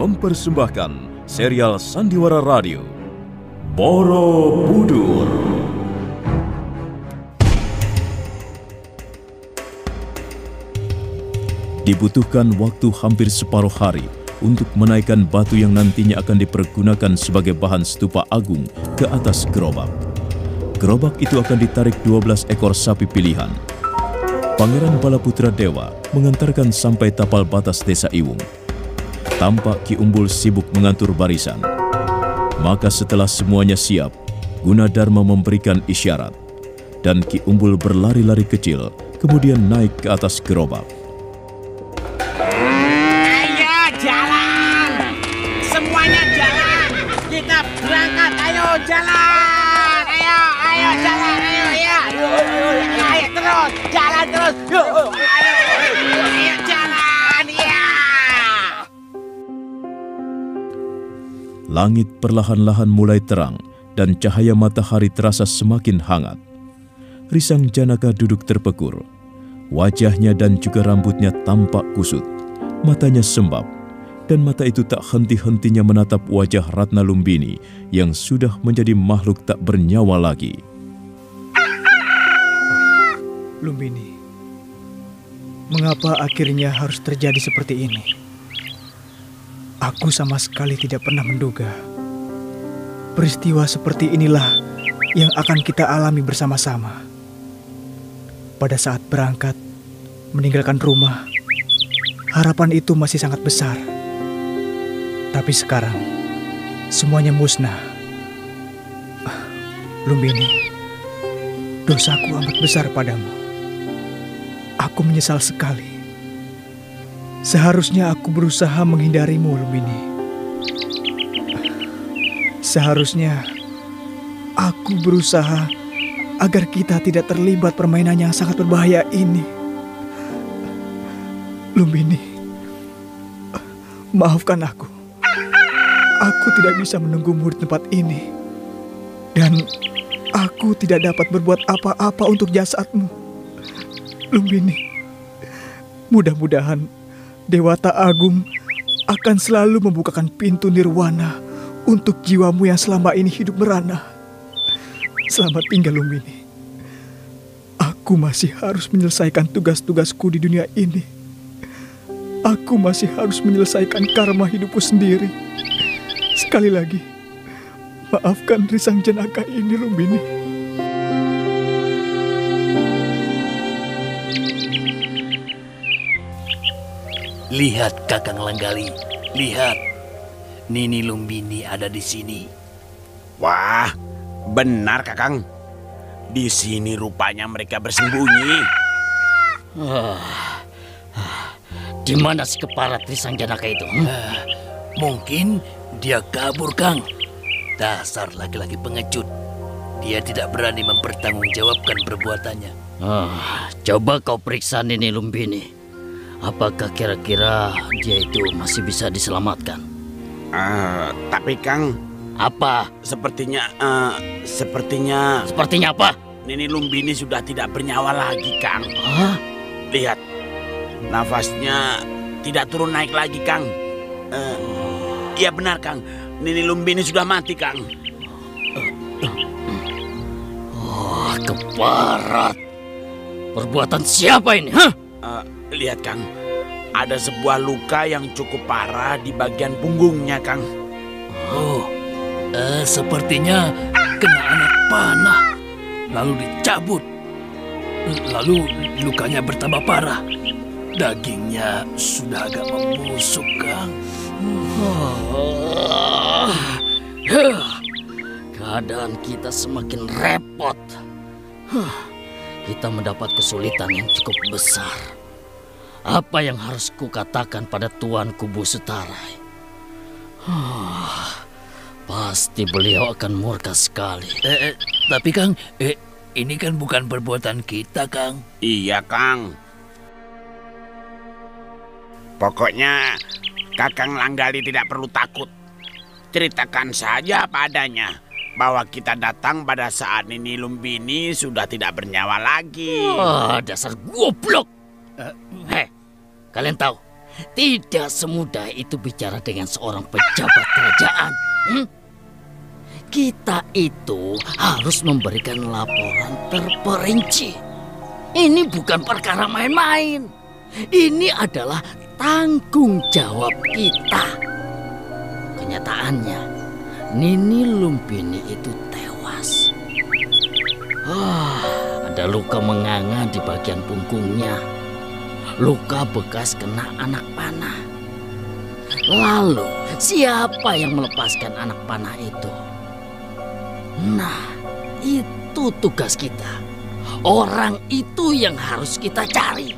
mempersembahkan serial Sandiwara Radio Borobudur. Dibutuhkan waktu hampir separuh hari untuk menaikkan batu yang nantinya akan dipergunakan sebagai bahan stupa agung ke atas gerobak. Gerobak itu akan ditarik 12 ekor sapi pilihan. Pangeran Balaputra Dewa mengantarkan sampai tapal batas desa Iwung. Tampak Ki Umbul sibuk mengatur barisan. Maka setelah semuanya siap, Gunadarma memberikan isyarat. Dan Ki Umbul berlari-lari kecil, kemudian naik ke atas gerobak. Ayo jalan! Semuanya jalan! Kita berangkat, ayo jalan! Ayo jalan, ayo ya! Ayo terus, jalan terus! Ayo jalan, ya! Langit perlahan-lahan mulai terang dan cahaya matahari terasa semakin hangat. Risang Janaka duduk terpekur. Wajahnya dan juga rambutnya tampak kusut. Matanya sembab, dan mata itu tak henti-hentinya menatap wajah Ratna Lumbini yang sudah menjadi makhluk tak bernyawa lagi. Lumbini, mengapa akhirnya harus terjadi seperti ini? Aku sama sekali tidak pernah menduga. Peristiwa seperti inilah yang akan kita alami bersama-sama. Pada saat berangkat, meninggalkan rumah, harapan itu masih sangat besar. Tapi sekarang, semuanya musnah. Lumbini, dosaku amat besar padamu. Aku menyesal sekali. Seharusnya aku berusaha menghindarimu, Lumbini. Seharusnya aku berusaha agar kita tidak terlibat permainan yang sangat berbahaya ini. Lumbini, maafkan aku. Aku tidak bisa menunggumu di tempat ini. Dan aku tidak dapat berbuat apa-apa untuk jasadmu. Lumbini, mudah-mudahan Dewata Agung akan selalu membukakan pintu nirwana untuk jiwamu yang selama ini hidup merana. Selamat tinggal, Lumbini. Aku masih harus menyelesaikan tugas-tugasku di dunia ini. Aku masih harus menyelesaikan karma hidupku sendiri. Sekali lagi, maafkan Risang Janaka ini, Lumbini. Lihat Kakang Langgali, lihat. Nini Lumbini ada di sini. Wah, benar Kakang. Di sini rupanya mereka bersembunyi. Di mana si keparat Risang Janaka itu? Mungkin dia kabur, Kang. Dasar laki-laki pengecut. Dia tidak berani mempertanggungjawabkan perbuatannya. Coba kau periksa Nini Lumbini. Apakah kira-kira dia itu masih bisa diselamatkan? Tapi Kang, apa? Sepertinya apa? Nini Lumbini sudah tidak bernyawa lagi, Kang. Lihat, nafasnya tidak turun naik lagi, Kang. Iya benar, Kang. Nini Lumbini sudah mati, Kang. Keparat. Perbuatan siapa ini? Lihat, Kang. Ada sebuah luka yang cukup parah di bagian punggungnya, Kang. Sepertinya kena anak panah. Lalu dicabut. Lalu lukanya bertambah parah. Dagingnya sudah agak membusuk, Kang. Keadaan kita semakin repot. Kita mendapat kesulitan yang cukup besar. Apa yang harus kukatakan pada Tuan Kubu Sutarai? Pasti beliau akan murka sekali. Tapi Kang, ini kan bukan perbuatan kita, Kang. Iya, Kang. Pokoknya Kakang Langgali tidak perlu takut. Ceritakan saja apa adanya, bahwa kita datang pada saat Nini Lumbini sudah tidak bernyawa lagi. Dasar goblok. Kalian tahu, tidak semudah itu bicara dengan seorang pejabat kerajaan. Kita itu harus memberikan laporan terperinci. Ini bukan perkara main-main. Ini adalah tanggung jawab kita. Kenyataannya, Nini Lumbini itu tewas. Ada luka menganga di bagian punggungnya. Luka bekas kena anak panah. Lalu, siapa yang melepaskan anak panah itu? Nah, itu tugas kita. Orang itu yang harus kita cari.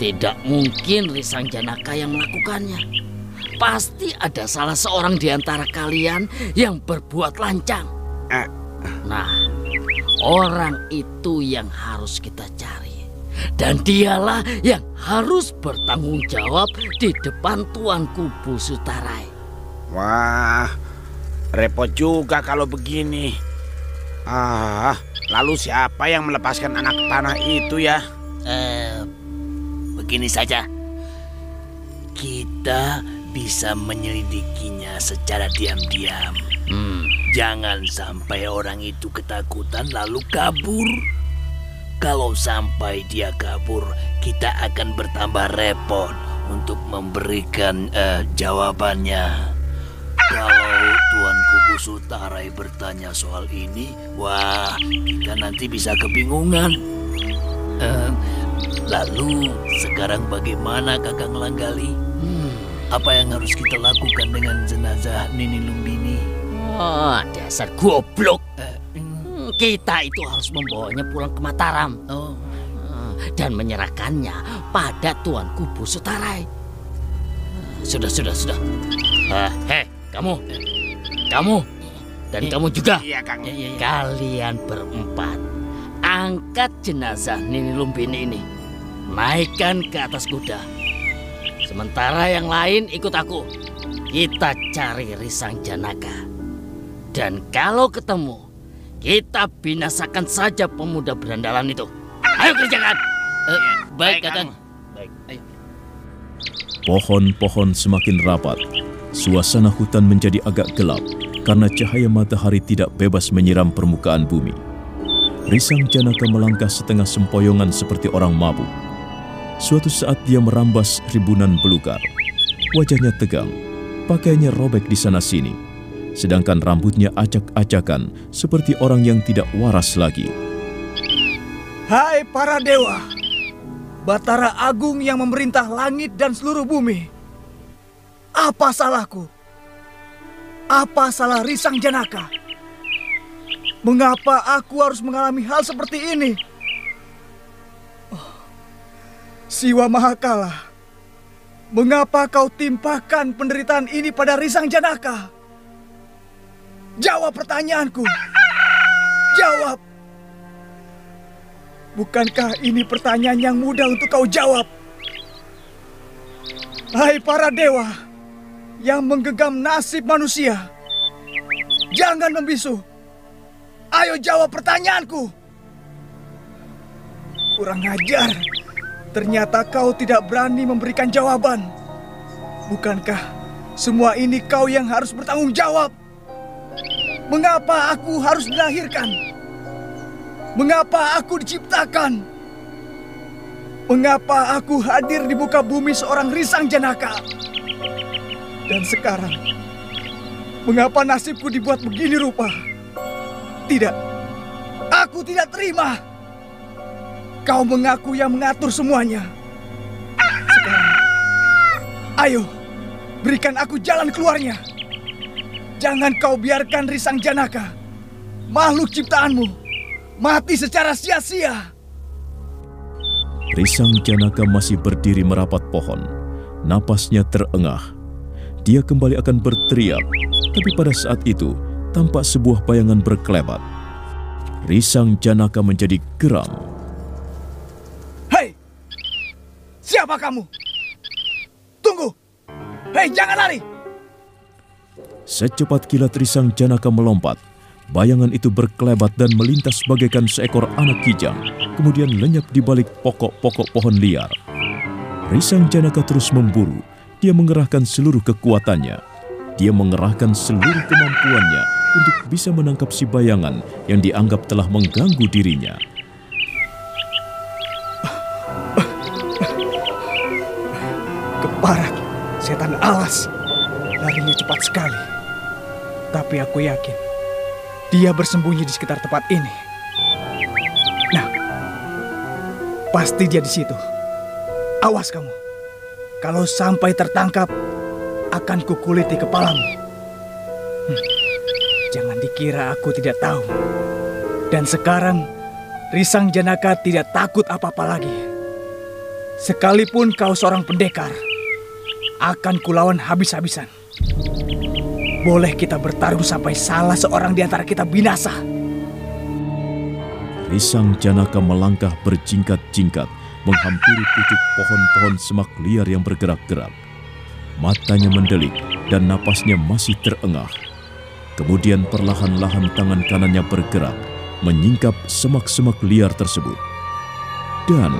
Tidak mungkin Risang Janaka yang melakukannya. Pasti ada salah seorang di antara kalian yang berbuat lancang. Nah, orang itu yang harus kita cari. Dan dialah yang harus bertanggung jawab di depan Tuanku Busutarai. Wah, repot juga kalau begini. Lalu siapa yang melepaskan anak panah itu ya? Begini saja, kita bisa menyelidikinya secara diam-diam. Jangan sampai orang itu ketakutan lalu kabur. Kalau sampai dia kabur, kita akan bertambah repot untuk memberikan jawabannya. Kalau Tuanku Busutarai bertanya soal ini, wah, kita nanti bisa kebingungan. Lalu sekarang bagaimana Kakang Langgali? Apa yang harus kita lakukan dengan jenazah Nini Lumbini? Dasar goblok. Kita itu harus membawanya pulang ke Mataram. Dan menyerahkannya pada Tuanku Busutarai. Sudah. Hei, kamu, dan kamu juga. Iya, Kang. Kalian berempat, angkat jenazah Nini Lumbini ini. Naikkan ke atas kuda. Sementara yang lain ikut aku. Kita cari Risang Janaka. Dan kalau ketemu, kita binasakan saja pemuda berandalan itu. Ayo kerjakan. Baik, Kakang. Baik. Pohon-pohon semakin rapat. Suasana hutan menjadi agak gelap karena cahaya matahari tidak bebas menyiram permukaan bumi. Risang Janaka melangkah setengah sempoyongan seperti orang mabuk. Suatu saat dia merambas ribunan belukar. Wajahnya tegang, pakaiannya robek di sana-sini, sedangkan rambutnya acak-acakan seperti orang yang tidak waras lagi. Hai para dewa, Batara Agung yang memerintah langit dan seluruh bumi. Apa salahku? Apa salah Risang Janaka? Mengapa aku harus mengalami hal seperti ini? Siwa Mahakala, mengapa kau timpakan penderitaan ini pada Risang Janaka? Jawab pertanyaanku. Jawab. Bukankah ini pertanyaan yang mudah untuk kau jawab? Hai para dewa yang menggenggam nasib manusia, jangan membisu. Ayo jawab pertanyaanku. Kurang ajar. Ternyata kau tidak berani memberikan jawaban. Bukankah semua ini kau yang harus bertanggung jawab? Mengapa aku harus dilahirkan? Mengapa aku diciptakan? Mengapa aku hadir di muka bumi seorang Risang Janaka? Dan sekarang, mengapa nasibku dibuat begini rupa? Tidak, aku tidak terima. Kau mengaku yang mengatur semuanya. Sekarang, ayo, berikan aku jalan keluarnya. Jangan kau biarkan Risang Janaka, makhluk ciptaanmu, mati secara sia-sia. Risang Janaka masih berdiri merapat pohon. Napasnya terengah. Dia kembali akan berteriak, tapi pada saat itu tampak sebuah bayangan berkelebat. Risang Janaka menjadi geram. Hei, siapa kamu? Tunggu. Hei, jangan lari! Secepat kilat Risang Janaka melompat. Bayangan itu berkelebat dan melintas bagaikan seekor anak kijang, kemudian lenyap di balik pokok-pokok pohon liar. Risang Janaka terus memburu. Dia mengerahkan seluruh kekuatannya. Dia mengerahkan seluruh kemampuannya untuk bisa menangkap si bayangan yang dianggap telah mengganggu dirinya. Keparat, setan alas. Larinya cepat sekali. Tapi aku yakin, dia bersembunyi di sekitar tempat ini. Nah, pasti dia di situ. Awas kamu. Kalau sampai tertangkap, akan kukuliti kepalamu. Jangan dikira aku tidak tahu. Dan sekarang, Risang Janaka tidak takut apa-apa lagi. Sekalipun kau seorang pendekar, akan kulawan habis-habisan. Boleh kita bertarung sampai salah seorang di antara kita binasa. Risang Janaka melangkah berjingkat-jingkat, menghampiri pucuk pohon-pohon semak liar yang bergerak-gerak. Matanya mendelik dan napasnya masih terengah. Kemudian perlahan-lahan tangan kanannya bergerak, menyingkap semak-semak liar tersebut. Dan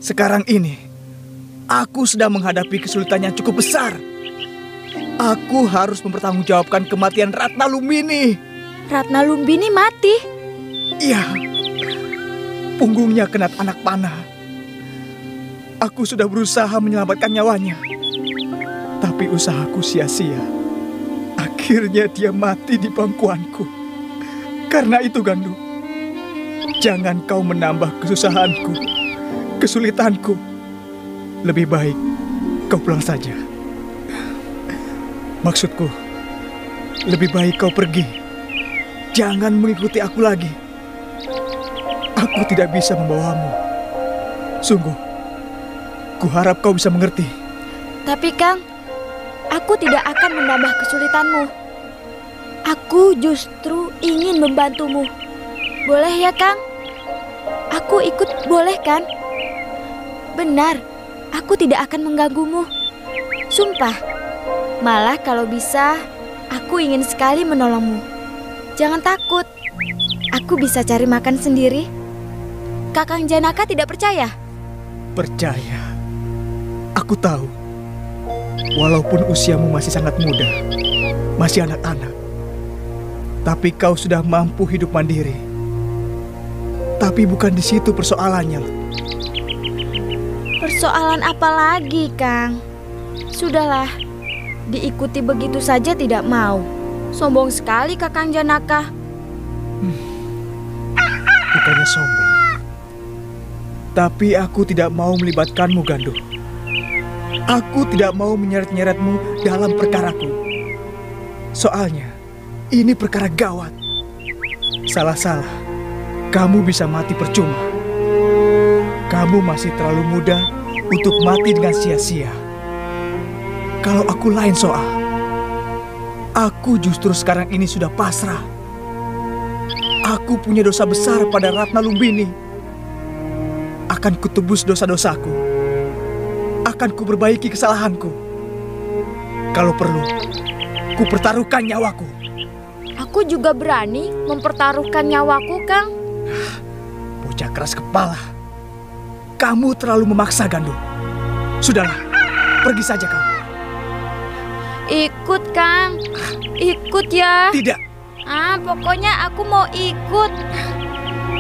sekarang ini, aku sedang menghadapi kesulitan yang cukup besar. Aku harus mempertanggungjawabkan kematian Ratna Lumbini. Ratna Lumbini mati? Iya, punggungnya kena anak panah. Aku sudah berusaha menyelamatkan nyawanya, tapi usahaku sia-sia. Akhirnya dia mati di pangkuanku. Karena itu, Gandu, jangan kau menambah kesusahanku, kesulitanku. Lebih baik kau pulang saja. Maksudku, lebih baik kau pergi. Jangan mengikuti aku lagi. Aku tidak bisa membawamu. Sungguh, kuharap kau bisa mengerti. Tapi Kang, aku tidak akan menambah kesulitanmu. Aku justru ingin membantumu. Boleh ya, Kang? Aku ikut boleh kan? Benar, aku tidak akan mengganggumu. Sumpah. Malah kalau bisa, aku ingin sekali menolongmu. Jangan takut. Aku bisa cari makan sendiri. Kakang Janaka tidak percaya? Percaya. Aku tahu. Walaupun usiamu masih sangat muda, masih anak-anak, tapi kau sudah mampu hidup mandiri. Tapi bukan di situ persoalannya. Persoalan apa lagi, Kang? Sudahlah, diikuti begitu saja tidak mau. Sombong sekali Kakang Janaka. Bukannya sombong. Tapi aku tidak mau melibatkanmu, Gandu. Aku tidak mau menyeret-nyeretmu dalam perkaraku. Soalnya, ini perkara gawat. Salah-salah, kamu bisa mati percuma. Kamu masih terlalu muda untuk mati dengan sia-sia. Kalau aku lain soal, aku justru sekarang ini sudah pasrah. Aku punya dosa besar pada Ratna Lumbini. Akan kutebus dosa-dosaku. Akan kuperbaiki kesalahanku. Kalau perlu, kupertaruhkan nyawaku. Aku juga berani mempertaruhkan nyawaku, Kang. Bocah keras kepala. Kamu terlalu memaksa, Gandu. Sudahlah, pergi saja kamu. Ikut, Kang. Ikut ya. Tidak. Pokoknya aku mau ikut.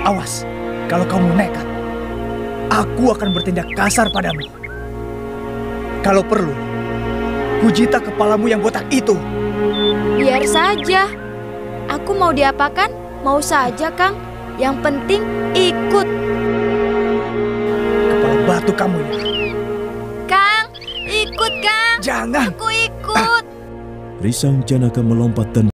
Awas, kalau kamu nekat, aku akan bertindak kasar padamu. Kalau perlu, kujita kepalamu yang botak itu. Biar saja. Aku mau diapakan? Mau saja, Kang. Yang penting ikut. Kepala batu kamu ya. Kang, ikut, Kang. Jangan. Aku ikut. Risang Janaka melompat dan